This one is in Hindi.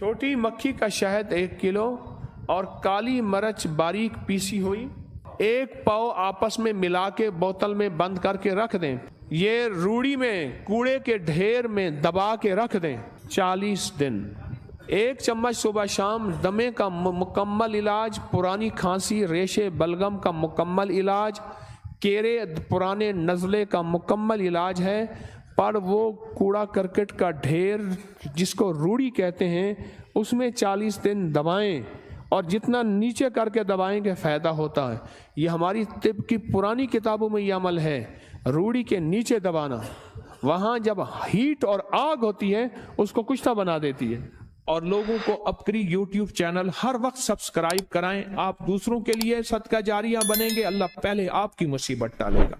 छोटी मक्खी का शहद 1 किलो और काली मिर्च बारीक पीसी हुई 1 पाव आपस में मिला के बोतल में बंद करके रख दें। ये रूड़ी में कूड़े के ढेर में दबा के रख दें 40 दिन। 1 चम्मच सुबह शाम दमे का मुकम्मल इलाज, पुरानी खांसी, रेशे बलगम का मुकम्मल इलाज, केरे पुराने नज़ले का मुकम्मल इलाज है। पर वो कूड़ा करकट का ढेर जिसको रूड़ी कहते हैं उसमें 40 दिन दबाएं और जितना नीचे करके दबाएंगे फ़ायदा होता है। ये हमारी तिब की पुरानी किताबों में ये अमल है, रूड़ी के नीचे दबाना। वहाँ जब हीट और आग होती है उसको कुश्ता बना देती है। और लोगों को अपनी YouTube चैनल हर वक्त सब्सक्राइब कराएं। आप दूसरों के लिए सदका जारिया बनेंगे, अल्लाह पहले आपकी मुसीबत टालेगा।